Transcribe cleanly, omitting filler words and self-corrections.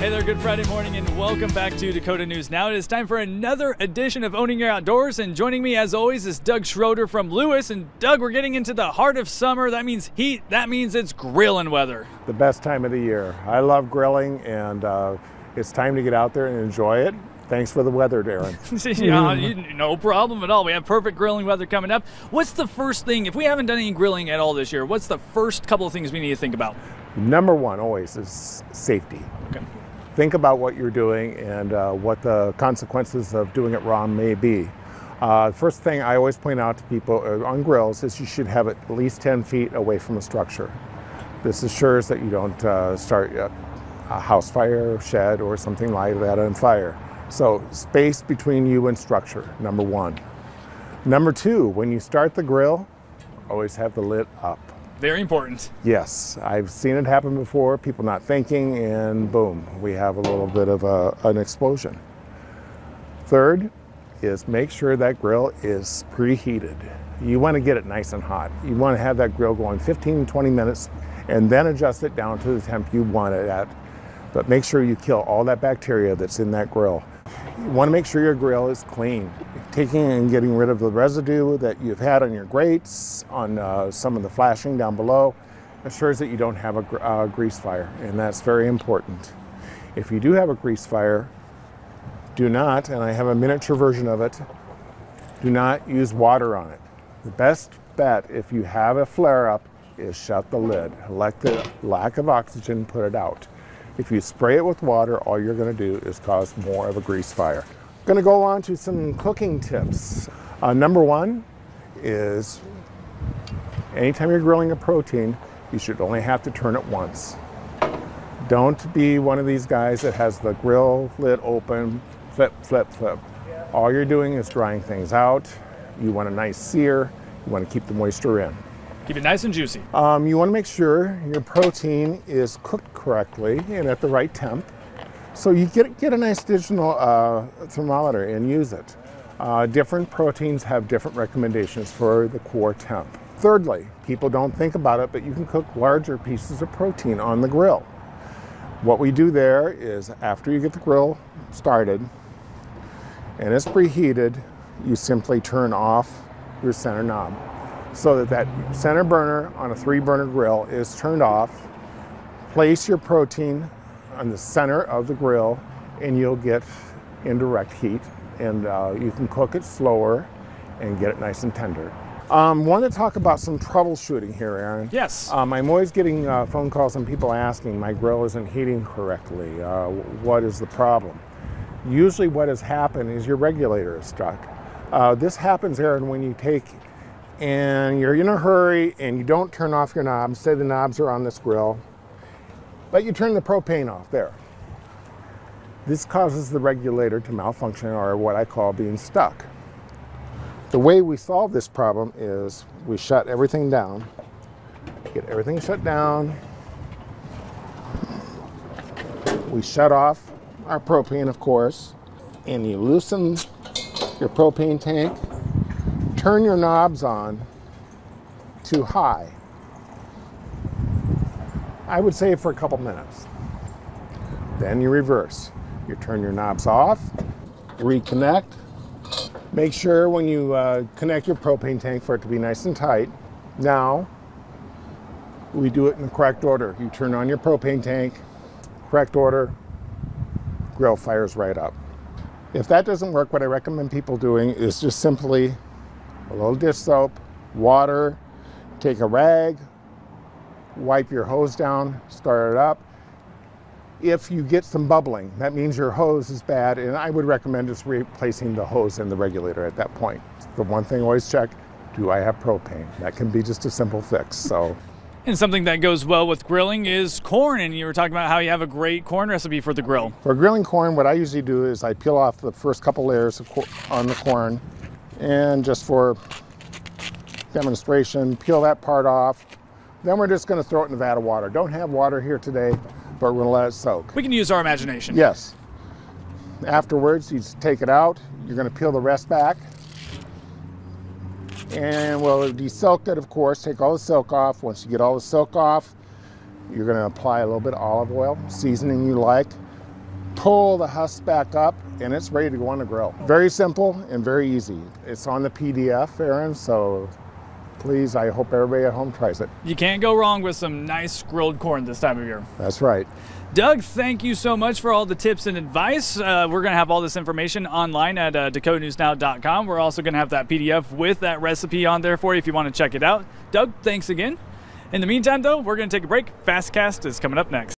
Hey there, good Friday morning and welcome back to Dakota News Now. It is time for another edition of Owning Your Outdoors, and joining me as always is Doug Schroeder from Lewis. And Doug, we're getting into the heart of summer. That means heat. That means it's grilling weather. The best time of the year. I love grilling, and it's time to get out there and enjoy it. Thanks for the weather, Darren. No problem at all. We have perfect grilling weather coming up. What's the first thing, if we haven't done any grilling at all this year, what's the first couple of things we need to think about? Number one always is safety. Okay. Think about what you're doing and what the consequences of doing it wrong may be. First thing I always point out to people on grills is you should have it at least 10 feet away from a structure. This assures that you don't start a house fire, shed, or something like that on fire. So space between you and structure, number one. Number two, when you start the grill, always have the lid up. Very important. Yes, I've seen it happen before, people not thinking, and boom, we have a little bit of an explosion. Third is make sure that grill is preheated. You want to get it nice and hot. You want to have that grill going 15, 20 minutes and then adjust it down to the temp you want it at. But make sure you kill all that bacteria that's in that grill. You want to make sure your grill is clean. Taking and getting rid of the residue that you've had on your grates, on some of the flashing down below, assures that you don't have a grease fire, and that's very important. If you do have a grease fire, do not, and I have a miniature version of it, do not use water on it. The best bet if you have a flare-up is shut the lid. Let the lack of oxygen put it out. If you spray it with water, all you're going to do is cause more of a grease fire. I'm going to go on to some cooking tips. Number one is anytime you're grilling a protein, you should only have to turn it once. Don't be one of these guys that has the grill lid open, flip, flip, flip. All you're doing is drying things out. You want a nice sear. You want to keep the moisture in. Keep it nice and juicy. You want to make sure your protein is cooked correctly and at the right temp. So you get a nice digital thermometer and use it. Different proteins have different recommendations for the core temp. Thirdly, people don't think about it, but you can cook larger pieces of protein on the grill. What we do there is after you get the grill started and it's preheated, you simply turn off your center knob so that center burner on a 3-burner grill is turned off. Place your protein on the center of the grill and you'll get indirect heat, and you can cook it slower and get it nice and tender. Want to talk about some troubleshooting here, Aaron? Yes. I'm always getting phone calls and people asking, my grill isn't heating correctly. What is the problem? Usually what has happened is your regulator is stuck. This happens, Aaron, when you take and you're in a hurry and you don't turn off your knobs. Say the knobs are on this grill, but you turn the propane off there. This causes the regulator to malfunction, or what I call being stuck. The way we solve this problem is we shut everything down, get everything shut down. We shut off our propane, of course, and you loosen your propane tank. Turn your knobs on to high. I would say for a couple minutes. Then you reverse. You turn your knobs off, reconnect. Make sure when you connect your propane tank for it to be nice and tight. Now, we do it in the correct order. You turn on your propane tank, correct order, grill fires right up. If that doesn't work, what I recommend people doing is just simply a little dish soap, water, take a rag, wipe your hose down, start it up. If you get some bubbling, that means your hose is bad, and I would recommend just replacing the hose and the regulator at that point. The one thing always check, do I have propane? That can be just a simple fix. So. And something that goes well with grilling is corn, and you were talking about how you have a great corn recipe for the grill. For grilling corn, what I usually do is I peel off the first couple layers on the corn, and just for demonstration, peel that part off. Then we're just going to throw it in a vat of water. Don't have water here today, but we're going to let it soak. We can use our imagination. Yes. Afterwards, you just take it out. You're going to peel the rest back. And we'll de-silk it, of course. Take all the silk off. Once you get all the silk off, you're going to apply a little bit of olive oil, seasoning you like. pull the husk back up, and it's ready to go on the grill. Very simple and very easy. It's on the PDF, Aaron, so please, I hope everybody at home tries it. You can't go wrong with some nice grilled corn this time of year. That's right. Doug, thank you so much for all the tips and advice. We're going to have all this information online at dakotanewsnow.com. We're also going to have that PDF with that recipe on there for you if you want to check it out. Doug, thanks again. In the meantime, though, we're going to take a break. Fastcast is coming up next.